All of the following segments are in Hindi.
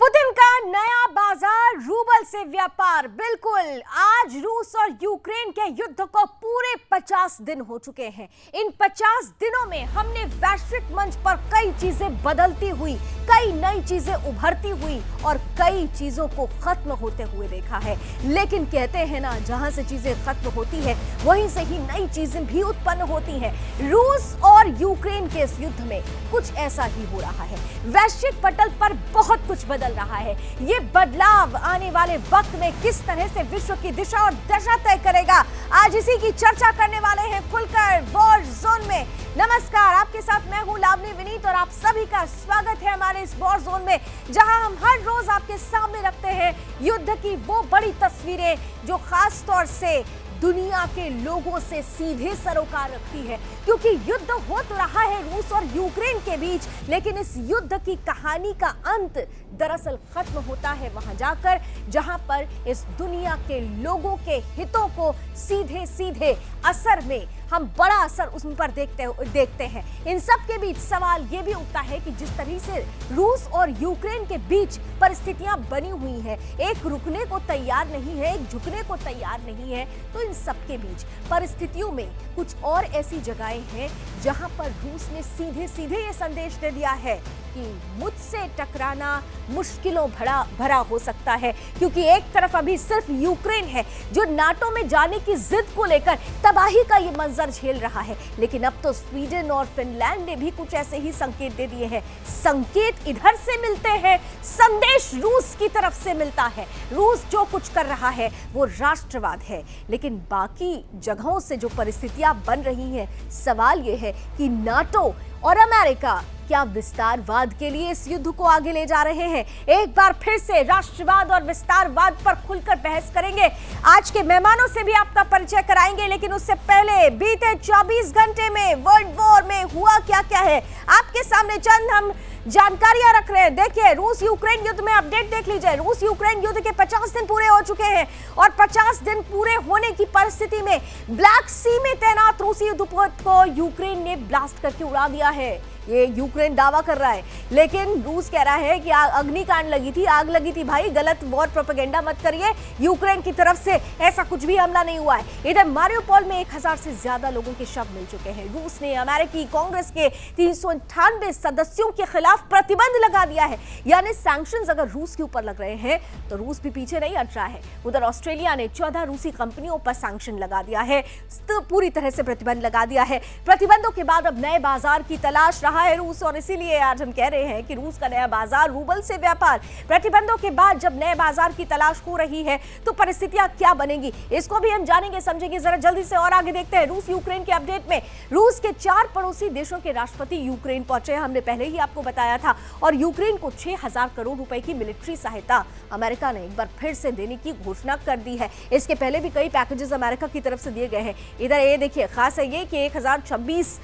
पुतिन का नया बाजार रूबल से व्यापार। बिल्कुल, आज रूस और यूक्रेन के युद्ध को पूरे 50 दिन हो चुके हैं। इन 50 दिनों में हमने वैश्विक मंच पर कई चीजें बदलती हुई, कई नई चीजें उभरती हुई और कई चीजों को खत्म होते हुए देखा है। लेकिन कहते हैं ना, जहां से चीजें खत्म होती है वहीं से ही नई चीजें भी उत्पन्न होती हैं। रूस और यूक्रेन के इस युद्ध में कुछ ऐसा ही हो रहा है। वैश्विक पटल पर बहुत कुछ बदल रहा है। ये बदलाव आने वाले वक्त में किस तरह से विश्व की दिशा और दशा तय करेगा, आज इसी की चर्चा करने वाले हैं खुलकर वॉर जोन में। नमस्कार, आपके साथ मैं हूं लावनी विनीत और आप सभी का स्वागत है हमारे इस वॉर जोन में, जहां हम हर रोज आपके सामने रखते हैं युद्ध की वो बड़ी तस्वीरें जो खास तौर से दुनिया के लोगों से सीधे सरोकार रखती है। क्योंकि युद्ध हो तो रहा है रूस और यूक्रेन के बीच, लेकिन इस युद्ध की कहानी का अंत दरअसल खत्म होता है वहां जाकर जहां पर इस दुनिया के लोगों के हितों को सीधे सीधे असर में हम बड़ा असर उस पर देखते हैं। इन सब के बीच सवाल ये भी उठता है कि जिस तरह से रूस और यूक्रेन के बीच परिस्थितियां बनी हुई हैं, एक रुकने को तैयार नहीं है, एक झुकने को तैयार नहीं है, तो इन सब के बीच परिस्थितियों में कुछ और ऐसी जगहें हैं जहां पर रूस ने सीधे सीधे ये संदेश दे दिया है कि मुझसे टकराना मुश्किलों भरा हो सकता है। क्योंकि एक तरफ अभी सिर्फ यूक्रेन है जो नाटो में जाने की जिद को लेकर तबाही का ये मंजर झेल रहा है, लेकिन अब तो स्वीडन और फिनलैंड ने भी कुछ ऐसे ही संकेत दे दिए हैं। संकेत इधर से मिलते हैं, संदेश रूस की तरफ से मिलता है। रूस जो कुछ कर रहा है वो राष्ट्रवाद है, लेकिन बाकी जगहों से जो परिस्थितियां बन रही हैं, सवाल ये है कि नाटो और अमेरिका क्या विस्तारवाद के लिए इस युद्ध को आगे ले जा रहे हैं। एक बार फिर से राष्ट्रवाद और विस्तारवाद पर खुलकर बहस करेंगे। आज के मेहमानों से भी आपका परिचय कराएंगे, लेकिन उससे पहले बीते 24 घंटे में वर्ल्ड वॉर में हुआ क्या क्या है आपके सामने चंद हम जानकारियां रख रहे हैं। देखिए, रूस यूक्रेन युद्ध में अपडेट देख लीजिए। रूस यूक्रेन युद्ध के 50 दिन पूरे हो चुके हैं और 50 दिन पूरे होने की परिस्थिति में ब्लैक सी में तैनात रूसी युद्धपोत को यूक्रेन ने ब्लास्ट करके उड़ा दिया है। ये यूक्रेन दावा कर रहा है, लेकिन रूस कह रहा है कि अग्निकांड लगी थी, आग लगी थी। भाई, गलत वॉर प्रोपेगेंडा मत करिए। यूक्रेन की तरफ से ऐसा कुछ भी हमला नहीं हुआ है। इधर मारियोपोल में 1000 से ज्यादा लोगों के शव मिल चुके हैं। रूस ने अमेरिकी कांग्रेस के 398 सदस्यों के खिलाफ प्रतिबंध लगा दिया है। यानी सैंक्शंस अगर रूस के ऊपर लग रहे हैं तो रूस भी पीछे नहीं हट रहा है। उधर ऑस्ट्रेलिया ने 14 रूसी कंपनियों पर सैंक्शन लगा दिया है, तो पूरी तरह से प्रतिबंध लगा दिया है। प्रतिबंधों के बाद अब नए बाजार की तलाश रहा है रूस, और इसीलिए आज हम कह रहे हैं कि रूस का नया बाजार रूबल से व्यापार। प्रतिबंधों के बाद जब नए बाजार की तलाश हो रही है तो परिस्थितियां क्या बनेंगी, इसको भी हम जानेंगे समझेंगे। जरा जल्दी से और आगे देखते हैं रूस यूक्रेन के अपडेट में। रूस के 4 पड़ोसी देशों के राष्ट्रपति यूक्रेन पहुंचे, हमने पहले ही आपको बताया था, और यूक्रेन को 6000 करोड़ रुपए की मिलिट्री सहायता अमेरिका ने एक बार फिर से देने की घोषणा कर दी है। इसके पहले भी कई पैकेजेस अमेरिका की तरफ से दिए गए हैं। इधर ये देखिए, खास है ये कि 1026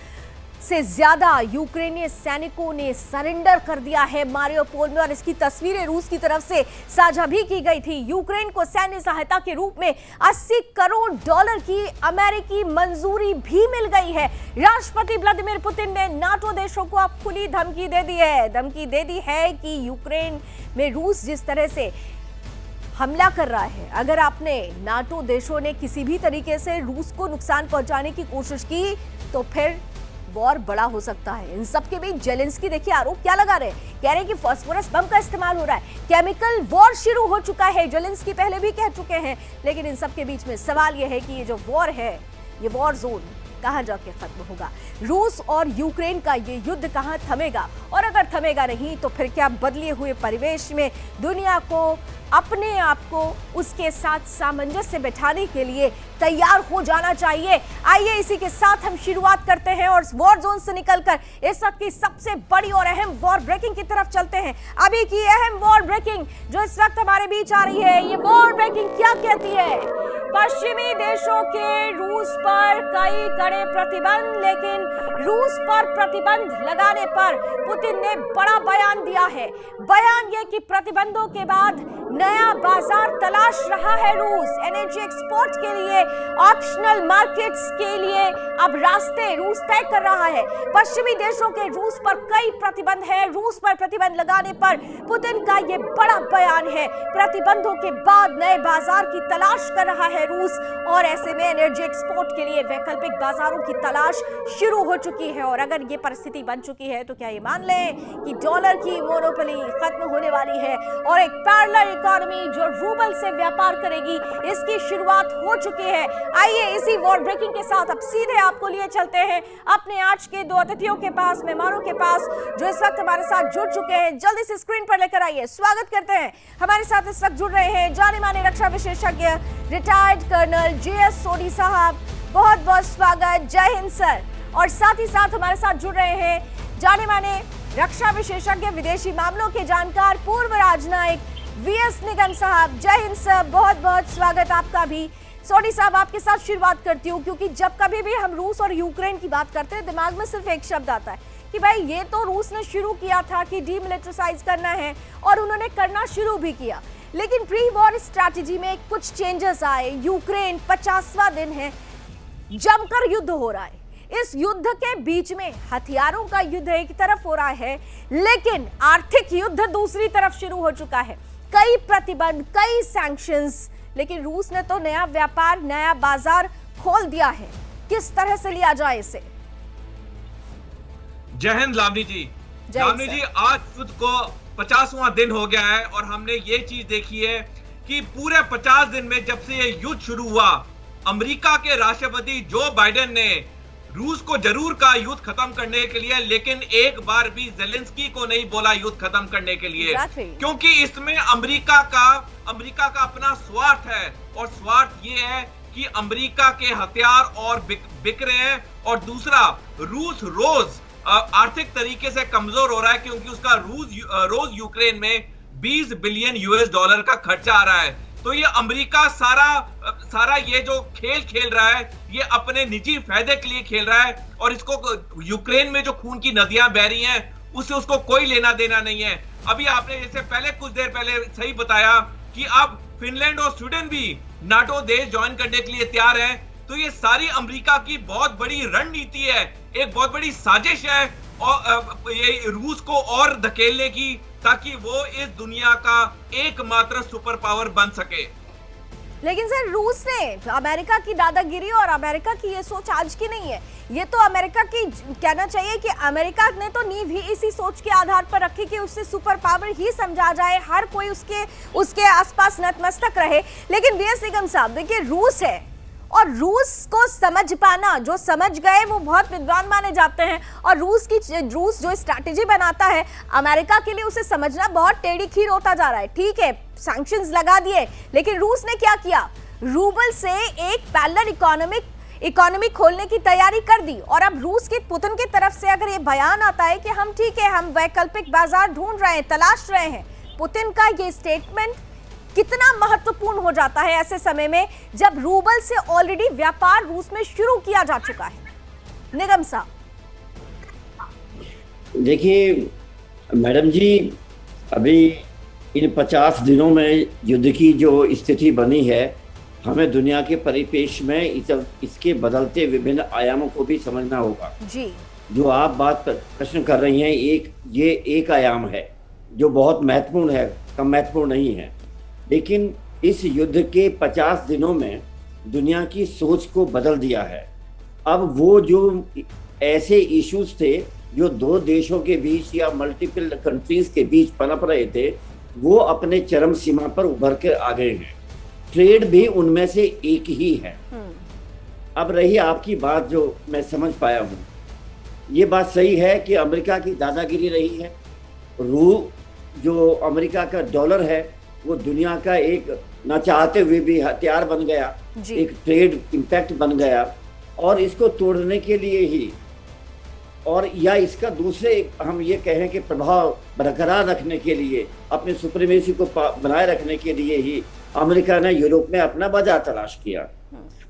से ज्यादा यूक्रेनी सैनिकों ने सरेंडर कर दिया है मारियोपोल में, और इसकी तस्वीरें रूस की तरफ से साझा भी की गई थी। यूक्रेन को सैन्य सहायता के रूप में $80 करोड़ की अमेरिकी मंजूरी भी मिल गई है। राष्ट्रपति व्लादिमीर पुतिन ने नाटो देशों को अब खुली धमकी दे दी है कि यूक्रेन में रूस जिस तरह से हमला कर रहा है, अगर आपने नाटो देशों ने किसी भी तरीके से रूस को नुकसान पहुंचाने की कोशिश की तो फिर वॉर बड़ा हो सकता है। इन सब के बीच जेलेंस्की देखिए आरोप क्या लगा रहे हैं, कह रहे हैं कि फास्फोरस बम का इस्तेमाल हो रहा है, केमिकल वॉर शुरू हो चुका है। जेलेंस्की पहले भी कह चुके हैं, लेकिन इन सब के बीच में सवाल यह है कि ये जो वॉर है, ये वॉर जोन कहां जाके खत्म होगा। रूस और यूक्रेन का ये युद्ध कहां थमेगा, और अगर थमेगा नहीं तो फिर क्या बदले हुए परिवेश में दुनिया को अपने आप को उसके साथ सामंजस्य बैठाने के लिए तैयार हो जाना चाहिए। आइए इसी के साथ हम शुरुआत करते हैं और वॉर जोन से निकलकर इस वक्त की सबसे बड़ी और अहम वॉर ब्रेकिंग की तरफ चलते हैं। अभी की अहम वॉर ब्रेकिंग जो इस वक्त हमारे बीच आ रही है, ये वॉर ब्रेकिंग क्या कहती है? पश्चिमी देशों के रूस पर कई कड़े प्रतिबंध, लेकिन रूस पर प्रतिबंध लगाने पर पुतिन ने बड़ा बयान दिया है। बयान यह कि प्रतिबंधों के बाद नया बाजार तलाश रहा है रूस। एनर्जी एक्सपोर्ट के लिए, ऑप्शनल मार्केट्स के लिए अब रास्ते रूस तय कर रहा है। पश्चिमी देशों के रूस पर कई प्रतिबंध है। रूस पर प्रतिबंध लगाने पर पुतिन का यह बड़ा बयान है। प्रतिबंधों के बाद नए बाजार की तलाश कर रहा है रूस, और ऐसे में एनर्जी एक्सपोर्ट के लिए वैकल्पिक बाजारों की तलाश शुरू हो चुकी है। और अगर ये परिस्थिति बन चुकी है तो क्या ये मान लें कि डॉलर की मोनोपोली खत्म होने वाली है और एक पैरेलल इकोनॉमी जो रूबल से व्यापार करेगी, इसकी शुरुआत हो चुकी है। आइए इसी वॉर ब्रेकिंग के साथ अब सीधे आपको लिए चलते हैं अपने आज के दो अतिथियों के पास, मेहमानों के पास, जो इस वक्त हमारे साथ जुड़ चुके हैं। जल्दी से स्क्रीन पर लेकर आइए। स्वागत करते हैं। हमारे साथ इस वक्त जुड़ रहे हैं जाने माने रक्षा विशेषज्ञ रिटायर्ड कर्नल JS सोनी साहब, बहुत बहुत स्वागत। जय हिंद सर। और साथ ही साथ हमारे साथ जुड़ रहे हैं जाने माने रक्षा विशेषज्ञ, विदेशी मामलों के जानकार, पूर्व राजनयिक VS निगम साहब। जय हिंद सर, बहुत बहुत स्वागत आपका भी। सोनी साहब, आपके साथ शुरुआत करती हूँ, क्योंकि जब कभी भी हम रूस और यूक्रेन की बात करते हैं दिमाग में सिर्फ एक शब्द आता है कि भाई ये तो रूस ने शुरू किया था कि डीमिलिटराइज करना है, और उन्होंने करना शुरू भी किया। लेकिन प्री वॉर स्ट्रैटेजी में कुछ चेंजेस आए। यूक्रेन 50वां दिन है, जमकर युद्ध हो रहा है। इस युद्ध के बीच में हथियारों का युद्ध एक तरफ हो रहा है, लेकिन आर्थिक युद्ध दूसरी तरफ शुरू हो चुका है। कई प्रतिबंध, कई सैंक्शंस, लेकिन रूस ने तो नया व्यापार, नया बाजार खोल दिया है। किस तरह से लिया जाए इसे? जय हिंद लावनी जी। लावनी जी, आज युद्ध को 50वां दिन हो गया है, और हमने ये चीज देखी है कि पूरे 50 दिन में जब से ये युद्ध शुरू हुआ, अमेरिका के राष्ट्रपति जो बाइडेन ने रूस को जरूर कहा युद्ध खत्म करने के लिए, लेकिन एक बार भी ज़ेलेंस्की को नहीं बोला युद्ध खत्म करने के लिए। क्योंकि इसमें अमेरिका का अपना स्वार्थ है, और स्वार्थ ये है कि अमेरिका के हथियार और बिक रहे हैं, और दूसरा रूस रोज आर्थिक तरीके से कमजोर हो रहा है, क्योंकि उसका रोज यूक्रेन में $20 बिलियन का खर्चा आ रहा है। तो ये अमेरिका सारा ये जो खेल रहा है, ये अपने निजी फायदे के लिए खेल रहा है, और इसको यूक्रेन में जो खून की नदियां बह रही हैं उससे उसको कोई लेना देना नहीं है। अभी आपने जैसे कुछ देर पहले सही बताया कि अब फिनलैंड और स्वीडन भी नाटो देश ज्वाइन करने के लिए तैयार है। तो ये सारी अमेरिका की बहुत बड़ी रणनीति है, एक बहुत बड़ी साजिश है, और ये रूस को और धकेलने की, ताकि वो इस दुनिया का एकमात्र सुपर पावर बन सके। लेकिन सर, रूस ने अमेरिका की दादागिरी और अमेरिका की ये सोच आज की नहीं है। ये तो अमेरिका की, कहना चाहिए कि अमेरिका ने तो नींव ही इसी सोच के आधार पर रखी कि उससे सुपर पावर ही समझा जाए, हर कोई उसके आसपास नतमस्तक रहे। लेकिन VS निगम साहब, देखिए रूस है, और रूस को समझ पाना, जो समझ गए वो बहुत विद्वान माने जाते हैं, और रूस जो स्ट्रैटेजी बनाता है अमेरिका के लिए, उसे समझना बहुत टेढ़ी खीर होता जा रहा है। ठीक है, सैंक्शंस लगा दिए, लेकिन रूस ने क्या किया? रूबल से एक पैरेलल इकोनॉमी खोलने की तैयारी कर दी। और अब रूस के पुतिन की तरफ से अगर ये बयान आता है कि हम ठीक है, हम वैकल्पिक बाजार ढूंढ रहे हैं, तलाश रहे हैं, पुतिन का ये स्टेटमेंट कितना महत्वपूर्ण हो जाता है ऐसे समय में जब रूबल से ऑलरेडी व्यापार रूस में शुरू किया जा चुका है? निगम साहब, देखिए मैडम जी, अभी इन 50 दिनों में युद्ध की जो स्थिति बनी है, हमें दुनिया के परिपेक्ष में इसके बदलते विभिन्न आयामों को भी समझना होगा जी। जो आप प्रश्न कर रही हैं, ये एक आयाम है जो बहुत महत्वपूर्ण है, कम महत्वपूर्ण नहीं है। लेकिन इस युद्ध के 50 दिनों में दुनिया की सोच को बदल दिया है। अब वो जो ऐसे इश्यूज थे जो दो देशों के बीच या मल्टीपल कंट्रीज के बीच पनप रहे थे, वो अपने चरम सीमा पर उभर कर आ गए हैं। ट्रेड भी उनमें से एक ही है। अब रही आपकी बात, जो मैं समझ पाया हूँ, ये बात सही है कि अमेरिका की दादागिरी रही है। जो अमेरिका का डॉलर है वो दुनिया का एक न चाहते हुए भी हथियार बन गया, एक ट्रेड इम्पैक्ट बन गया, और इसको तोड़ने के लिए ही, और या इसका दूसरे हम ये कहें कि प्रभाव बरकरार रखने के लिए, अपने सुप्रीमेसी को बनाए रखने के लिए ही अमेरिका ने यूरोप में अपना बाजार तलाश किया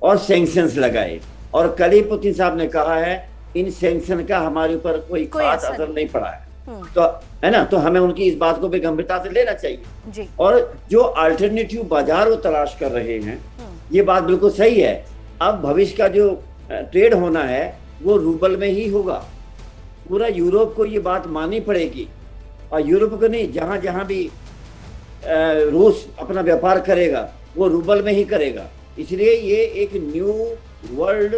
और सैंक्शंस लगाए। और कल ही पुतिन साहब ने कहा है इन सैंक्शन का हमारे ऊपर कोई खास असर नहीं पड़ा है, तो है ना, तो हमें उनकी इस बात को भी गंभीरता से लेना चाहिए जी। और जो अल्टरनेटिव बाजार वो तलाश कर रहे हैं, ये बात बिल्कुल सही है। अब भविष्य का जो ट्रेड होना है वो रूबल में ही होगा। पूरा यूरोप को ये बात माननी पड़ेगी, और यूरोप को नहीं, जहां जहां भी रूस अपना व्यापार करेगा वो रूबल में ही करेगा। इसलिए ये एक न्यू वर्ल्ड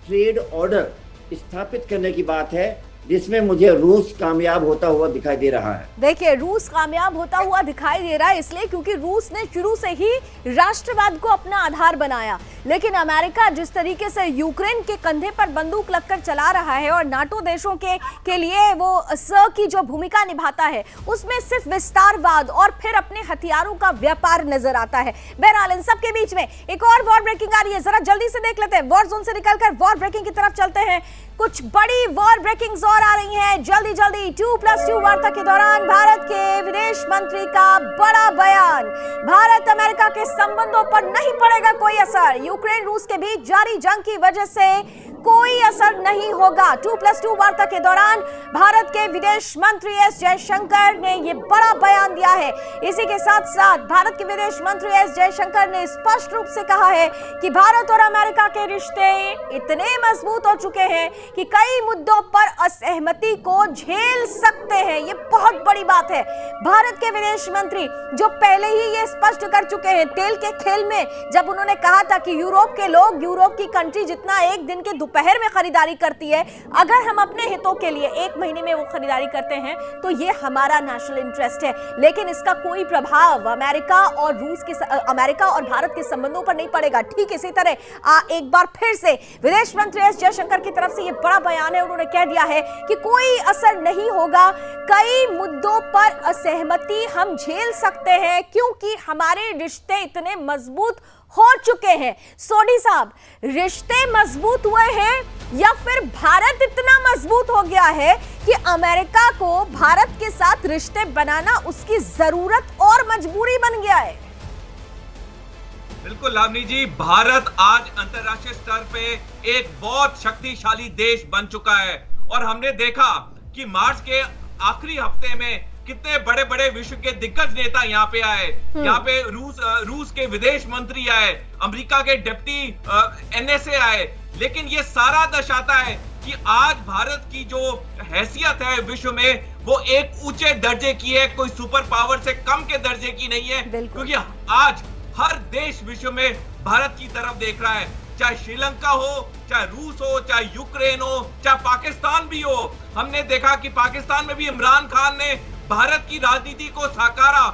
ट्रेड ऑर्डर स्थापित करने की बात है, जिसमें मुझे रूस कामयाब होता हुआ दिखाई दे रहा है। देखिए, रूस कामयाब होता हुआ दिखाई दे रहा है इसलिए क्योंकि रूस ने शुरू से ही राष्ट्रवाद को अपना आधार बनाया, लेकिन अमेरिका जिस तरीके से यूक्रेन के कंधे पर बंदूक लगकर चला रहा है और नाटो देशों के लिए वो की जो भूमिका निभाता है, उसमें सिर्फ विस्तारवाद और फिर अपने हथियारों का व्यापार नजर आता है। बहरहाल इन सबके बीच में एक और वॉर ब्रेकिंग आ रही है, जरा जल्दी से देख लेते हैं। वॉर जोन से निकलकर वॉर ब्रेकिंग की तरफ चलते हैं। कुछ बड़ी वॉर ब्रेकिंग्स और आ रही हैं जल्दी जल्दी। 2+2 वार्ता के दौरान भारत के विदेश मंत्री का बड़ा बयान, भारत अमेरिका के संबंधों पर नहीं पड़ेगा कोई असर, यूक्रेन रूस के बीच जारी जंग की वजह से कोई असर नहीं होगा। 2+2 वार्ता के दौरान भारत के विदेश मंत्री एस जयशंकर ने यह बड़ा बयान दिया है। इसी के साथ साथ भारत के विदेश मंत्री एस जयशंकर ने स्पष्ट रूप से कहा है कि भारत और अमेरिका के रिश्ते इतने मजबूत हो चुके हैं कि कई मुद्दों पर असहमति को झेल सकते हैं। ये बहुत बड़ी बात है। भारत के विदेश मंत्री जो पहले ही ये स्पष्ट कर चुके हैं तेल के खेल में, जब उन्होंने कहा था कि यूरोप के लोग, यूरोप की कंट्री जितना एक दिन के दोपहर में खरीदारी करती है, अगर हम अपने हितों के लिए एक महीने में वो खरीदारी करते हैं तो ये हमारा नेशनल इंटरेस्ट है, लेकिन इसका कोई प्रभाव अमेरिका और भारत के संबंधों पर नहीं पड़ेगा। ठीक इसी तरह एक बार फिर से विदेश मंत्री एस जयशंकर की तरफ से ये बड़ा बयान है। उन्होंने कह दिया है कि कोई असर नहीं होगा, कई मुद्दों पर असहमति हम झेल सकते हैं क्योंकि हमारे रिश्ते इतने मजबूत हो चुके हैं। सोडी साहब, रिश्ते मजबूत हुए हैं या फिर भारत इतना मजबूत हो गया है कि अमेरिका को भारत के साथ रिश्ते बनाना उसकी जरूरत और मजबूरी बन गया है? बिल्कुल लावनी जी, भारत आज अंतरराष्ट्रीय स्तर पे एक बहुत शक्तिशाली देश बन चुका है और हमने देखा कि मार्च के आखिरी हफ्ते में कितने बड़े बड़े विश्व के दिग्गज नेता यहाँ पे आए। यहाँ पे रूस के विदेश मंत्री आए, अमेरिका के डिप्टी एनएसए आए, लेकिन ये सारा दर्शाता है कि आज भारत की जो हैसियत है विश्व में वो एक ऊंचे दर्जे की है, कोई सुपर पावर से कम के दर्जे की नहीं है, क्योंकि आज हर देश विश्व में भारत की तरफ देख रहा है, चाहे श्रीलंका हो, चाहे रूस हो, चाहे यूक्रेन हो, चाहे पाकिस्तान भी हो। हमने देखा कि पाकिस्तान में भी इमरान खान ने भारत की राजनीति को साकारा,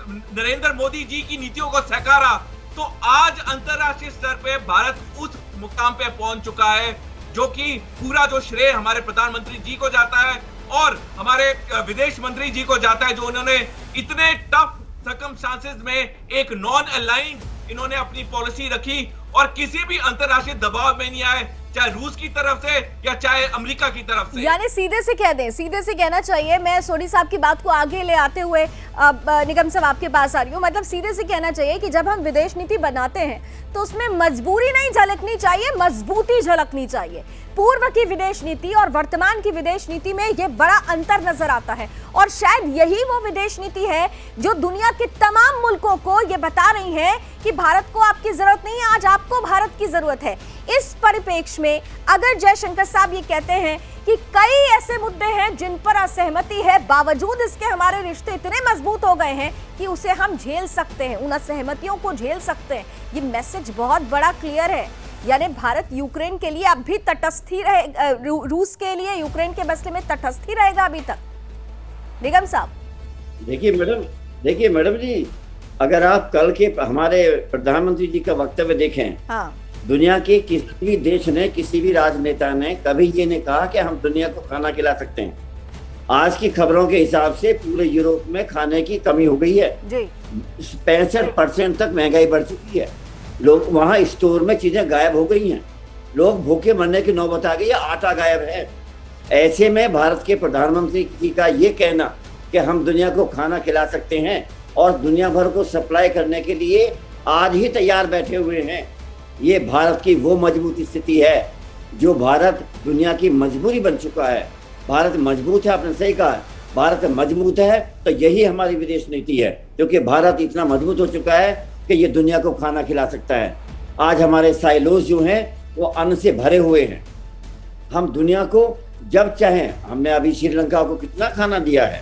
नरेंद्र मोदी जी की नीतियों को साकारा। तो आज अंतरराष्ट्रीय स्तर पे भारत उस मुकाम पे पहुंच चुका है जो कि पूरा जो श्रेय हमारे प्रधानमंत्री जी को जाता है और हमारे विदेश मंत्री जी को जाता है, जो उन्होंने इतने टफ सर्कमस्टांसेस में एक नॉन अलाइंड इन्होंने अपनी पॉलिसी रखी और किसी भी अंतरराष्ट्रीय दबाव में नहीं आए, चाहे रूस की तरफ से या चाहे अमेरिका की तरफ से। यानी सीधे से कह दें, सीधे से कहना चाहिए, मैं सोनी साहब की बात को आगे ले आते हुए निगम साहब आपके पास आ रही हूँ, मतलब सीधे से कहना चाहिए कि जब हम विदेश नीति बनाते हैं तो उसमें मजबूरी नहीं झलकनी चाहिए, मजबूती झलकनी चाहिए। पूर्व की विदेश नीति और वर्तमान की विदेश नीति में यह बड़ा अंतर नजर आता है और शायद यही वो विदेश नीति है जो दुनिया के तमाम मुल्कों को यह बता रही है कि भारत को आपकी जरूरत नहीं है, आज आपको भारत की जरूरत है। इस परिप्रेक्ष्य में अगर जयशंकर साहब ये कहते हैं कि कई ऐसे मुद्दे हैं जिन पर असहमति है, बावजूद इसके हमारे रिश्ते इतने मजबूत हो गए हैं कि उसे हम झेल सकते हैं, उन असहमतियों को झेल सकते हैं, ये मैसेज बहुत बड़ा क्लियर है। यानी भारत यूक्रेन के लिए अब भी तटस्थ ही रहे, रूस के लिए यूक्रेन के मसले में तटस्थ ही रहेगा अभी तक। निगम साहब, देखिए मैडम जी, अगर आप कल के हमारे प्रधानमंत्री जी का वक्तव्य देखें, हाँ। दुनिया के किसी भी देश ने, किसी भी राजनेता ने कभी ये नहीं कहा कि हम दुनिया को खाना खिला सकते हैं। आज की खबरों के हिसाब से पूरे यूरोप में खाने की कमी हो गई है, 65% तक महंगाई बढ़ चुकी है, लोग वहाँ स्टोर में चीजें गायब हो गई हैं, लोग भूखे मरने की नौबत आ गई है, आटा गायब है। ऐसे में भारत के प्रधानमंत्री जी का ये कहना कि हम दुनिया को खाना खिला सकते हैं और दुनिया भर को सप्लाई करने के लिए आज ही तैयार बैठे हुए हैं, ये भारत की वो मजबूत स्थिति है जो भारत दुनिया की मजबूरी बन चुका है। भारत मजबूत है, आपने सही कहा, भारत मजबूत है, तो यही हमारी विदेश नीति है, क्योंकि भारत इतना मजबूत हो चुका है कि ये दुनिया को खाना खिला सकता है। आज हमारे साइलोज जो हैं वो अन्न से भरे हुए हैं। हम दुनिया को जब चाहें, हमने अभी श्रीलंका को कितना खाना दिया है,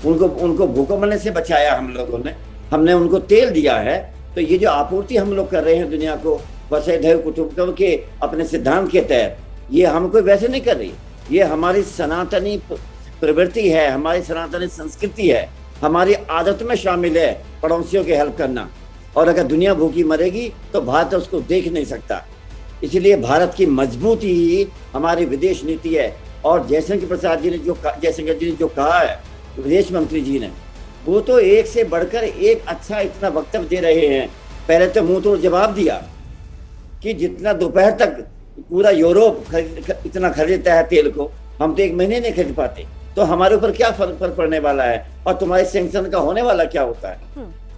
उनको भूखमरने से बचाया हम लोगों ने, हमने उनको तेल दिया है। तो ये जो आपूर्ति हम लोग कर रहे हैं दुनिया को वसुधैव कुटुंबकम के अपने सिद्धांत के तहत, ये हम कोई वैसे नहीं कर रही, ये हमारी सनातनी प्रवृत्ति है, हमारी सनातनी संस्कृति है, हमारी आदत में शामिल है पड़ोसियों की हेल्प करना। और अगर दुनिया भूखी मरेगी तो भारत उसको देख नहीं सकता। इसलिए भारत की मजबूती ही हमारी विदेश नीति है। और जयशंकर प्रसाद जी ने जो कहा है, विदेश मंत्री जी ने, वो तो एक से बढ़कर एक अच्छा इतना वक्तव्य दे रहे हैं। पहले तो मुंह तोड़ जवाब दिया कि जितना दोपहर तक पूरा यूरोप इतना खरीदता है तेल को, हम तो एक महीने नहीं खरीद पाते, तो हमारे ऊपर क्या फर्क पड़ने वाला है, और तुम्हारे सैंक्शन का होने वाला क्या होता है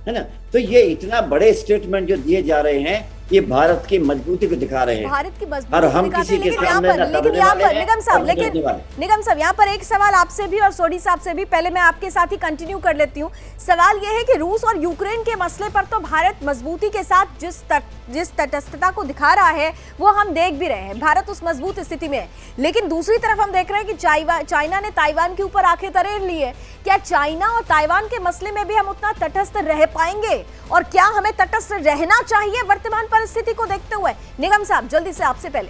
ना। तो ये इतना बड़े स्टेटमेंट जो दिए जा रहे हैं, ये भारत की मजबूती को दिखा रहे हैं, भारत की मजबूती और हम किसी के सामने निगम साहब यहाँ पर एक सवाल आपसे भी और सोडी साहब से भी, पहले मैं आपके साथ ही कंटिन्यू कर लेती हूँ। सवाल ये है कि रूस और यूक्रेन के मसले पर तो भारत मजबूती के साथ जिस तटस्थता को दिखा रहा है वो हम देख भी रहे हैं, भारत उस मजबूत स्थिति में है। लेकिन दूसरी तरफ हम देख रहे हैं कि चाइना ने ताइवान के ऊपर आंखें तरेर ली है। क्या चाइना और ताइवान के मसले में भी हम उतना तटस्थ रह पाएंगे, और क्या हमें तटस्थ रहना चाहिए वर्तमान परिस्थिति को देखते हुए? निगम साहब, जल्दी से आपसे पहले।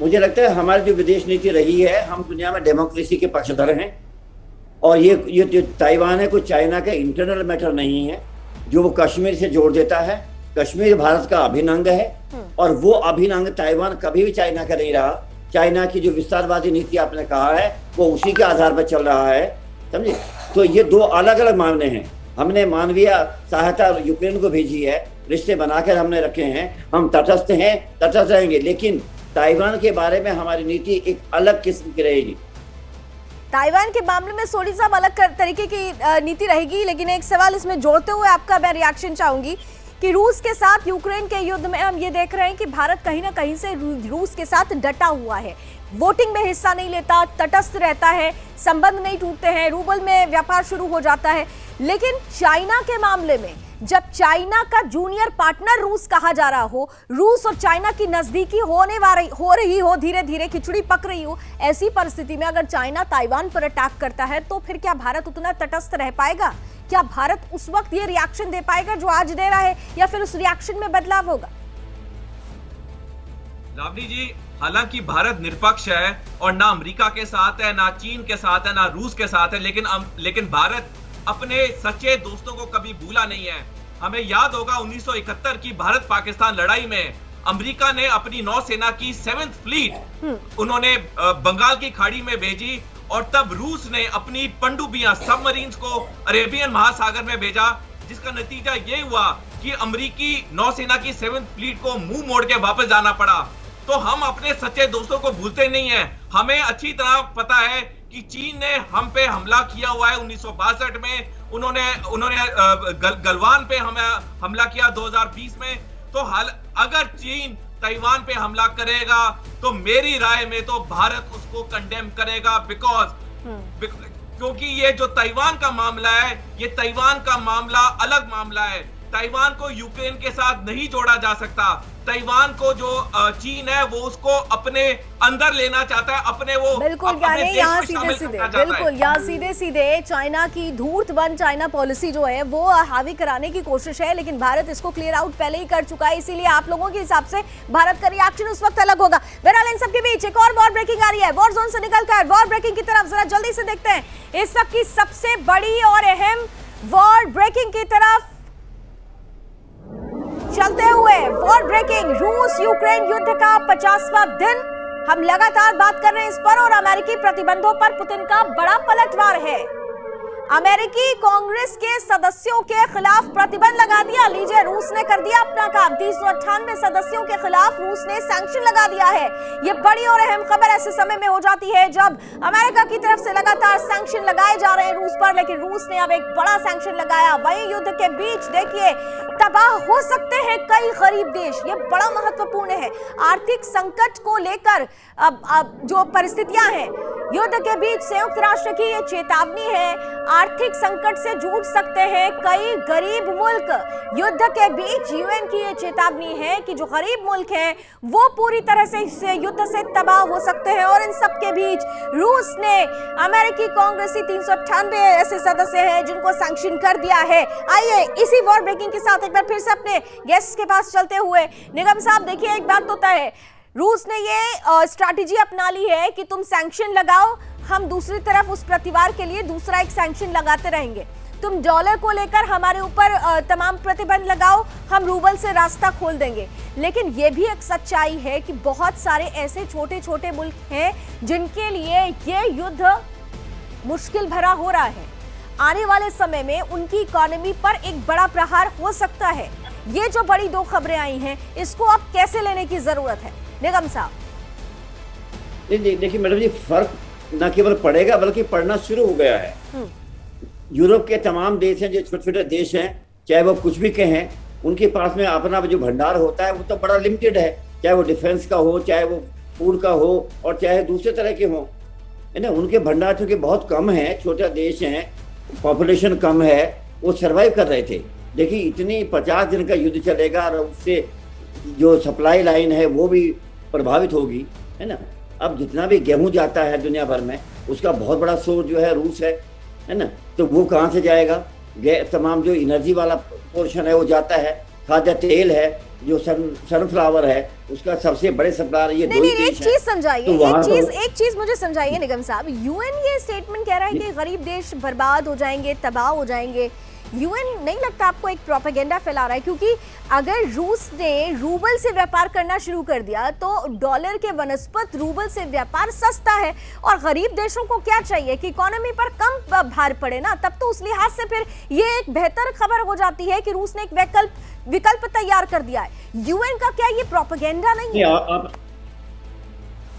मुझे लगता है हमारी जो विदेश नीति रही है, हम दुनिया में डेमोक्रेसी के पक्षधर हैं, और ये जो ताइवान है कोई चाइना का इंटरनल मैटर नहीं है, जो वो कश्मीर से जोड़ देता है। कश्मीर भारत का अभिन्न अंग है, और वो अभिन्न अंग ताइवान कभी भी चाइना का नहीं रहा। चाइना की जो विस्तारवादी नीति आपने कहा है, वो उसी के आधार पर चल रहा है, समझे। तो ये दो अलग अलग मामले हैं। हमने मानवीय सहायता यूक्रेन को भेजी है, रिश्ते बनाकर हमने रखे हैं, हम तटस्थ हैं, तटस्थ रहेंगे, लेकिन ताइवान के बारे में हमारी नीति एक अलग किस्म की रहेगी। ताइवान के मामले में सोडी साहब अलग तरीके की नीति रहेगी, लेकिन एक सवाल इसमें जोड़ते हुए आपका मैं रिएक्शन चाहूंगी कि रूस के साथ यूक्रेन के युद्ध में हम ये देख रहे हैं कि भारत कहीं ना कहीं से रूस के साथ डटा हुआ है, वोटिंग में हिस्सा नहीं लेता, तटस्थ रहता है, संबंध नहीं टूटते हैं, रूबल में व्यापार शुरू हो जाता है। लेकिन चाइना के मामले में, जब चाइना का जूनियर पार्टनर रूस कहा जा रहा हो, रूस और चाइना की नजदीकी हो रही हो, धीरे धीरे खिचड़ी पक रही हो, ऐसी परिस्थिति में अगर चाइना ताइवान पर अटैक करता है तो फिर क्या भारत उतना तटस्थ रह पाएगा? क्या भारत उस वक्त ये रिएक्शन दे पाएगा जो आज दे रहा है, या फिर उस रिएक्शन में बदलाव होगा? लावनी जी, हालांकि भारत निरपक्ष है और ना अमेरिका के साथ है, ना चीन के साथ है, ना रूस के साथ है, लेकिन भारत अपने सच्चे दोस्तों को कभी भूला नहीं है। हमें याद होगा 1971 की भारत पाकिस्तान लड़ाई में अमेरिका ने अपनी नौसेना की 7th फ्लीट उन्होंने बंगाल की खाड़ी में भेजी, और तब रूस ने अपनी पनडुब्बियां, सबमरीन्स को अरेबियन महासागर में भेजा, जिसका नतीजा ये हुआ कि अमेरिकी नौसेना की 7th फ्लीट को मुंह मोड़ के वापस जाना पड़ा। तो हम अपने सच्चे दोस्तों को भूलते नहीं हैं। हमें अच्छी तरह पता है कि चीन ने हम पे हमला किया हुआ है 1962 में, उन्होंने गलवान पे हमें हमला किया 2020 में। तो अगर चीन ताइवान पे हमला करेगा तो मेरी राय में तो भारत उसको कंडेम करेगा, क्योंकि ये जो ताइवान का मामला है, ये ताइवान का मामला अलग मामला है। ताइवान को यूक्रेन के साथ नहीं जोड़ा जा सकता। ताइवान को जो चीन है वो उसको अपने अंदर लेना चाहता है, अपने वो बिल्कुल, यानी यहाँ सीधे सीधे चाइना की धूर्त वन चाइना पॉलिसी जो है वो हावी कराने की कोशिश है, लेकिन भारत इसको क्लियर आउट पहले ही कर चुका है। इसीलिए आप लोगों के हिसाब से भारत का रिएक्शन उस वक्त अलग होगा। बहरहाल इन सबके बीच एक और वॉर ब्रेकिंग आ रही है, वॉर जोन से निकलकर वॉर ब्रेकिंग की तरफ। जरा जल्दी से देखते हैं इस सब की सबसे बड़ी और अहम वॉर ब्रेकिंग की तरफ चलते हुए। वॉर ब्रेकिंग, रूस यूक्रेन युद्ध का 50वां दिन। हम लगातार बात कर रहे हैं इस पर, और अमेरिकी प्रतिबंधों पर पुतिन का बड़ा पलटवार है। अमेरिकी कांग्रेस के सदस्यों के खिलाफ प्रतिबंध लगा दिया। लीजिए, रूस ने कर दिया अपना काम। 398 सदस्यों के खिलाफ रूस ने सैंक्शन लगा दिया है। ये बड़ी और अहम खबर ऐसे समय में हो जाती है जब अमेरिका की तरफ से लगातार सैंक्शन लगाए जा रहे हैं रूस पर, लेकिन रूस ने अब एक बड़ा सैंक्शन लगाया। वहीं युद्ध के बीच देखिए तबाह हो सकते हैं कई गरीब देश, ये बड़ा महत्वपूर्ण है। आर्थिक संकट को लेकर अब जो परिस्थितियां हैं, युद्ध के बीच संयुक्त राष्ट्र की ये चेतावनी है, आर्थिक संकट से जूझ सकते हैं कई गरीब मुल्क। युद्ध के बीच यूएन की ये चेतावनी है कि जो गरीब मुल्क हैं वो पूरी तरह से इस युद्ध से तबाह हो सकते हैं। और इन सब के बीच रूस ने अमेरिकी कांग्रेसी 398 ऐसे सदस्य हैं जिनको सैंक्शन कर दिया है। आइए इसी वॉर ब्रेकिंग के साथ एक बार फिर से अपने गेस्ट के पास चलते हुए, निगम साहब देखिए, एक बात होता है, रूस ने ये स्ट्रैटेजी अपना ली है कि तुम सैंक्शन लगाओ, हम दूसरी तरफ उस प्रतिवार के लिए दूसरा एक सैंक्शन लगाते रहेंगे। तुम डॉलर को लेकर हमारे ऊपर तमाम प्रतिबंध लगाओ, हम रूबल से रास्ता खोल देंगे। लेकिन यह भी एक सच्चाई है कि बहुत सारे ऐसे छोटे छोटे मुल्क हैं जिनके लिए ये युद्ध मुश्किल भरा हो रहा है। आने वाले समय में उनकी इकोनॉमी पर एक बड़ा प्रहार हो सकता है। ये जो बड़ी दो खबरें आई हैं, इसको अब कैसे लेने की जरूरत है निगम साहब? देखिए मैडम जी, फर्क न केवल पड़ेगा बल्कि पड़ना शुरू हो गया है। यूरोप के तमाम देश हैं, जो छोटे छोटे देश हैं, चाहे वो कुछ भी कहें, उनके पास में अपना जो भंडार होता है वो तो बड़ा लिमिटेड है, चाहे वो डिफेंस का हो, चाहे वो फूड का हो, और चाहे दूसरे तरह के हो, है ना। उनके भंडार चूंकि बहुत कम है, छोटा देश है, पॉपुलेशन कम है, वो सरवाइव कर रहे थे। देखिए इतनी 50 दिन का युद्ध चलेगा और उससे जो सप्लाई लाइन है वो भी प्रभावित होगी, है ना। अब जितना भी गेहूं जाता है दुनिया भर में, उसका बहुत बड़ा सोर्स जो है रूस है ना। तो वो कहाँ से जाएगा? तमाम जो एनर्जी वाला पोर्शन है वो जाता है, खाद्य तेल है, जो सनफ्लावर है, उसका सबसे बड़े सप्लायर ये दो ही देश हैं। एक चीज समझाइए, तो एक चीज मुझे समझाइए निगम साहब। यूएन ये स्टेटमेंट कह रहा है कि गरीब देश बर्बाद हो जाएंगे, तबाह हो जाएंगे। यूएन नहीं लगता आपको एक प्रोपेगेंडा फैला रहा है? क्योंकि अगर रूस ने रूबल से व्यापार करना शुरू कर दिया तो डॉलर के वनस्पत रूबल से व्यापार सस्ता है, और गरीब देशों को क्या चाहिए कि इकोनॉमी पर कम भार पड़े ना। तब तो उस लिहाज से फिर ये एक बेहतर खबर हो जाती है कि रूस ने एक विकल्प तैयार कर दिया है। यूएन का क्या ये प्रोपेगेंडा नहीं है?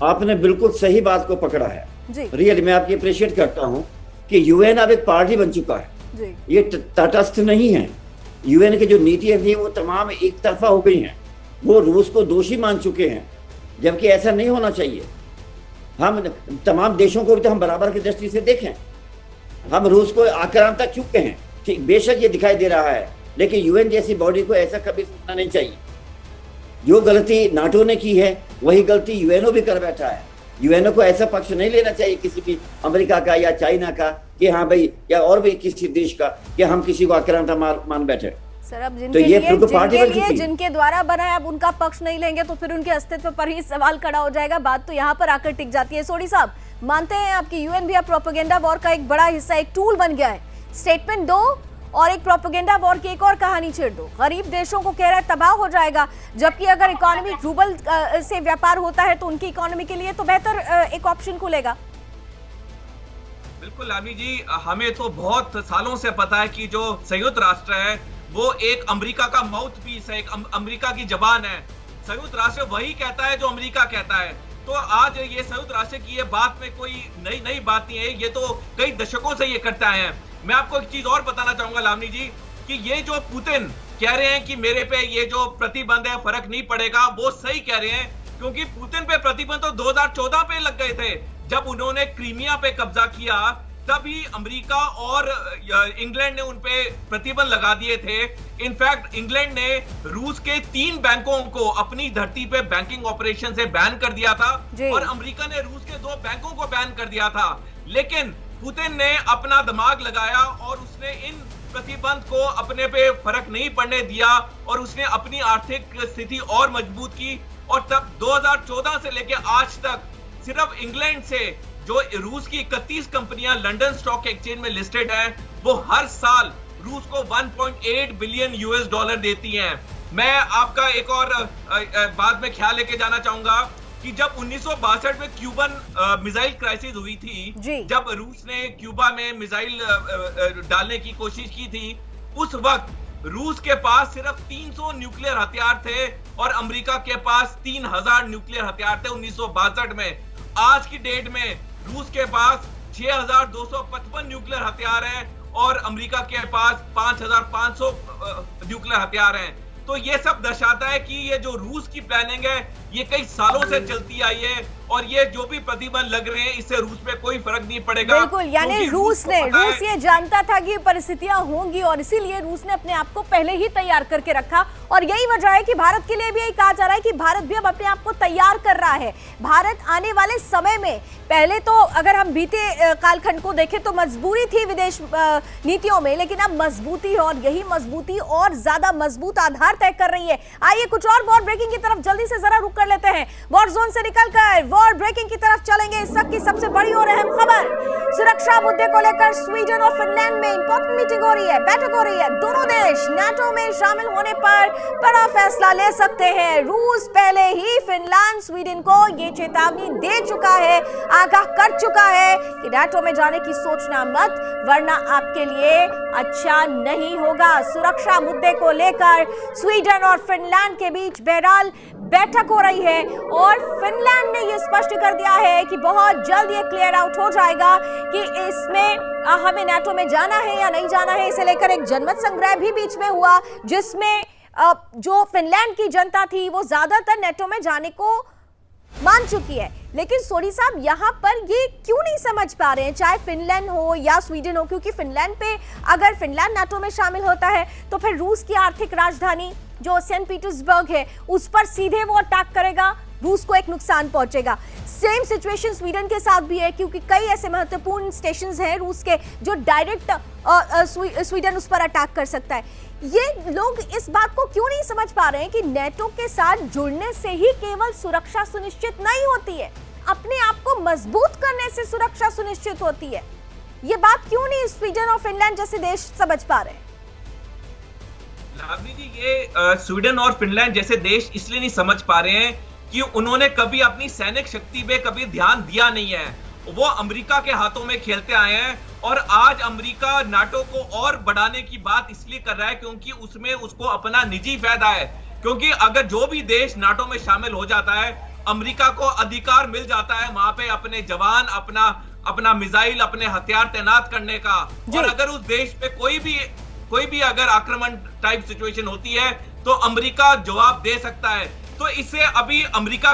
आपने बिल्कुल सही बात को पकड़ा है जी। रियल मैं आपकी अप्रिशिएट करता हूँ कि यूएन अब एक पार्टी बन चुका है जी। ये तटस्थ नहीं है। यूएन की जो नीतियां थी वो तमाम एक तरफा हो गई हैं। वो रूस को दोषी मान चुके हैं, जबकि ऐसा नहीं होना चाहिए। हम तमाम देशों को भी तो हम बराबर की दृष्टि से देखें। हम रूस को आक्रामक क्यों कहें? ठीक, बेशक ये दिखाई दे रहा है, लेकिन यूएन जैसी बॉडी को ऐसा कभी सोचना नहीं चाहिए। जो गलती नाटो ने की है वही गलती यूएनओ भी कर बैठा है। यूएनओ को ऐसा पक्ष नहीं लेना चाहिए किसी भी अमेरिका का या चाइना का कि हाँ भाई, या और भी किसी देश का कि हम किसी को आक्रामक मान बैठे। सर अब जिनके द्वारा बना है, अब उनका पक्ष नहीं लेंगे तो फिर उनके अस्तित्व पर ही सवाल खड़ा हो जाएगा। बात तो यहाँ पर आकर टिक जाती है। सोडी साहब, मानते हैं आपकी यूएन भी अब प्रोपेगेंडा वॉर का एक बड़ा हिस्सा, एक टूल बन गया है। स्टेटमेंट दो और एक प्रोपेगेंडा वॉर की एक और कहानी छेड़ दो। गरीब देशों को कह रहा है तबाह हो जाएगा, जबकि अगर इकोनॉमी रूबल से व्यापार होता है तो उनकी इकोनॉमी के लिए तो बेहतर एक ऑप्शन खुलेगा। बिल्कुल लामी जी, हमें तो बहुत सालों से पता है कि जो संयुक्त राष्ट्र है वो एक अमेरिका का माउथ पीस है, एक अमेरिका की जबान है। संयुक्त राष्ट्र वही कहता है जो अमेरिका कहता है। तो आज ये संयुक्त राष्ट्र की ये बात में कोई नई बात नहीं है, ये तो कई दशकों से ये करता है। मैं आपको एक चीज और बताना चाहूंगा लावनी जी, कि ये जो पुतिन कह रहे हैं कि मेरे पे ये जो प्रतिबंध है फर्क नहीं पड़ेगा, वो सही कह रहे हैं। क्योंकि पुतिन पे प्रतिबंध तो 2014 पे लग गए थे, जब उन्होंने क्रीमिया पे कब्जा किया, तभी अमेरिका और इंग्लैंड ने उन पे प्रतिबंध लगा दिए थे। इनफैक्ट इंग्लैंड ने रूस के 3 बैंकों को अपनी धरती पे बैंकिंग ऑपरेशन से बैन कर दिया था, और अमेरिका ने रूस के 2 बैंकों को बैन कर दिया था। लेकिन पुतिन ने अपना दिमाग लगाया और उसने इन प्रतिबंध को अपने पे फर्क नहीं पड़ने दिया, और उसने अपनी आर्थिक स्थिति और मजबूत की। और तब 2014 से लेकर आज तक सिर्फ इंग्लैंड से जो रूस की 31 कंपनियां लंदन स्टॉक एक्सचेंज में लिस्टेड हैं, वो हर साल रूस को 1.8 बिलियन US डॉलर देती हैं। मैं आपका एक और बाद में ख्याल लेके जाना चाहूंगा कि जब 1962 में क्यूबन मिसाइल क्राइसिस हुई थी, जब रूस ने क्यूबा में मिसाइल डालने की कोशिश की थी, उस वक्त रूस के पास सिर्फ 300 न्यूक्लियर हथियार थे और अमेरिका के पास 3000 न्यूक्लियर हथियार थे 1962 में। आज की डेट में रूस के पास 6255 न्यूक्लियर हथियार हैं और अमेरिका के पास 5500 न्यूक्लियर हथियार हैं। तो ये सब दर्शाता है कि ये जो रूस की प्लानिंग है ये कई सालों से चलती आई है और ये जो भी प्रतिबंध लग रहे हैं इससे रूस पे कोई फर्क नहीं पड़ेगा। बिल्कुल, यानी रूस ये जानता था कि परिस्थितियां होंगी और इसीलिए रूस ने अपने आप को पहले ही तैयार करके रखा और यही वजह है कि भारत के लिए भी यही कहा जा रहा है कि भारत भी अब अपने आप को तैयार कर रहा है। भारत आने वाले समय में, पहले तो अगर हम बीते कालखंड को देखें तो मजबूरी थी विदेश नीतियों में, लेकिन अब मजबूती और यही मजबूती और ज्यादा मजबूत आधार तय कर रही है। आइए कुछ और वॉर ब्रेकिंग की तरफ जल्दी से जरा रुक कर लेते हैं। वॉर जोन से निकलकर वॉर ब्रेकिंग की तरफ चलेंगे। इस वक्त की सबसे बड़ी और अहम खबर, सुरक्षा मुद्दे को लेकर स्वीडन और फिनलैंड में इंपॉर्टेंट मीटिंग हो रही है, बैठक हो रही है। दोनों देश नाटो में शामिल होने पर बड़ा फैसला ले सकते हैं। रूस पहले ही फिनलैंड स्वीडन को ये चेतावनी दे चुका है, आगाह कर चुका है कि नाटो में जाने की सोचना मत, वरना आपके लिए अच्छा नहीं होगा। सुरक्षा मुद्दे को लेकर स्वीडन और फिनलैंड के बीच बहरहाल बैठक हो रही है और फिनलैंड ने यह स्पष्ट कर दिया है कि बहुत जल्द ये क्लियर आउट हो जाएगा कि इसमें हमें नाटो में जाना है या नहीं जाना है। इसे लेकर एक जनमत संग्रह भी बीच में हुआ जिसमें जो फिनलैंड की जनता थी वो ज्यादातर नाटो में जाने को मान चुकी है। लेकिन सोनी साहब यहाँ पर ये क्यों नहीं समझ पा रहे हैं, चाहे फिनलैंड हो या स्वीडन हो, क्योंकि फिनलैंड पे अगर फिनलैंड नाटो में शामिल होता है तो फिर रूस की आर्थिक राजधानी जो सेंट पीटर्सबर्ग है उस पर सीधे वो अटैक करेगा, रूस को एक नुकसान पहुंचेगा। सेम सिचुएशन स्वीडन के साथ भी है क्योंकि कई ऐसे महत्वपूर्ण स्टेशंस हैं रूस के जो डायरेक्ट स्वीडन उस पर अटैक कर सकता है। ये लोग इस बात को क्यों नहीं समझ पा रहे हैं कि नाटो के साथ जुड़ने से ही केवल सुरक्षा सुनिश्चित नहीं होती है, अपने आप को मजबूत करने से सुरक्षा सुनिश्चित होती है। ये बात क्यों नहीं स्वीडन और फिनलैंड जैसे देश समझ पा रहे हैं? लावनी जी, ये स्वीडन और फिनलैंड जैसे देश इसलिए नहीं समझ पा रहे हैं कि उन्होंने कभी अपनी सैनिक शक्ति पे कभी ध्यान दिया नहीं है। वो अमेरिका के हाथों में खेलते आए हैं और आज अमेरिका नाटो को और बढ़ाने की बात इसलिए कर रहा है क्योंकि उसमें उसको अपना निजी फायदा है। क्योंकि अगर जो भी देश नाटो में शामिल हो जाता है, अमेरिका को अधिकार मिल जाता है वहां पे अपने जवान, अपना मिसाइल, अपने हथियार तैनात करने का। और अगर उस देश पे कोई भी अगर आक्रमण टाइप सिचुएशन होती है तो अमेरिका जवाब दे सकता है। तो इससे अभी अमेरिका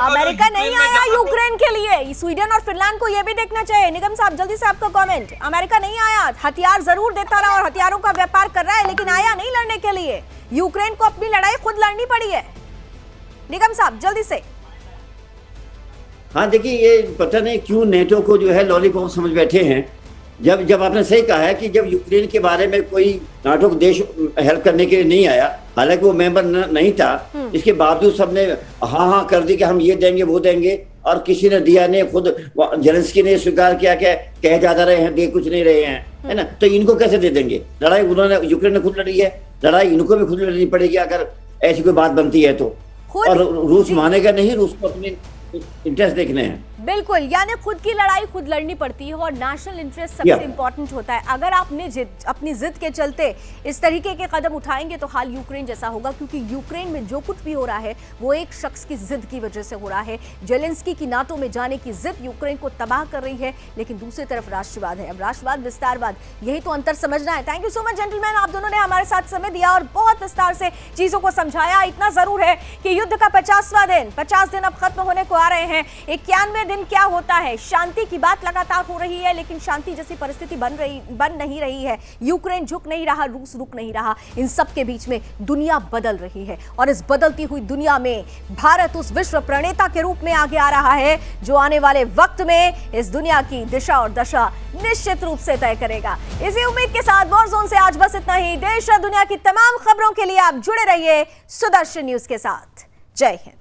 नहीं आया यूक्रेन के लिए। स्वीडन और फिनलैंड को यह भी देखना चाहिए। निगम साहब जल्दी से आपका कमेंट। अमेरिका नहीं आया, हथियार जरूर देता रहा और हथियारों का व्यापार कर रहा है, लेकिन आया नहीं लड़ने के लिए। यूक्रेन को अपनी लड़ाई खुद लड़नी पड़ी है। निगम साहब जल्दी से। हाँ देखिए, ये पता नहीं क्यों नेटो को जो है लॉलीपॉप समझ बैठे हैं। जब आपने सही कहा है कि जब यूक्रेन के बारे में कोई नाटो देश हेल्प करने के लिए नहीं आया, हालांकि वो मेंबर नहीं था, इसके बावजूद सबने हाँ कर दी कि हम ये देंगे वो देंगे, और किसी ने दिया नहीं। खुद जेलेंस्की ने स्वीकार किया कि कहे ज्यादा रहे हैं, दे कुछ नहीं रहे हैं, है ना। तो इनको कैसे दे देंगे? लड़ाई उन्होंने, यूक्रेन ने खुद लड़ी है, लड़ाई इनको भी खुद लड़नी पड़ेगी अगर ऐसी कोई बात बनती है तो। और रूस मानेगा नहीं, रूस को अपने इंटरेस्ट देखने हैं। बिल्कुल, यानी खुद की लड़ाई खुद लड़नी पड़ती है और नेशनल इंटरेस्ट सबसे इंपॉर्टेंट होता है। अगर आपने अपनी जिद के चलते इस तरीके के कदम उठाएंगे तो हाल यूक्रेन जैसा होगा, क्योंकि यूक्रेन में जो कुछ भी हो रहा है वो एक शख्स की जिद की वजह से हो रहा है। जेलेंस्की की नाटो में जाने की जिद यूक्रेन को तबाह कर रही है, लेकिन दूसरी तरफ राष्ट्रवाद है। अब राष्ट्रवाद विस्तारवाद, यही तो अंतर समझना है। Thank you so much gentleman, आप दोनों ने हमारे साथ समय दिया और बहुत विस्तार से चीजों को समझाया। इतना जरूर है कि युद्ध का 50वां दिन, 50 दिन अब खत्म होने को आ रहे हैं। 91वें दिन क्या होता है? शांति की बात लगातार हो रही है, लेकिन शांति जैसी परिस्थिति बन नहीं रही है। यूक्रेन झुक नहीं रहा, रूस रुक नहीं रहा। इन सब के बीच में दुनिया बदल रही है और इस बदलती हुई दुनिया में भारत उस विश्व प्रणेता के रूप में आगे आ रहा है जो आने वाले वक्त में इस दुनिया की दिशा और दशा निश्चित रूप से तय करेगा। इसी उम्मीद के साथ वॉर जोन से आज बस इतना ही। देश और दुनिया की तमाम खबरों के लिए आप जुड़े रहिए सुदर्शन न्यूज के साथ। जय हिंद।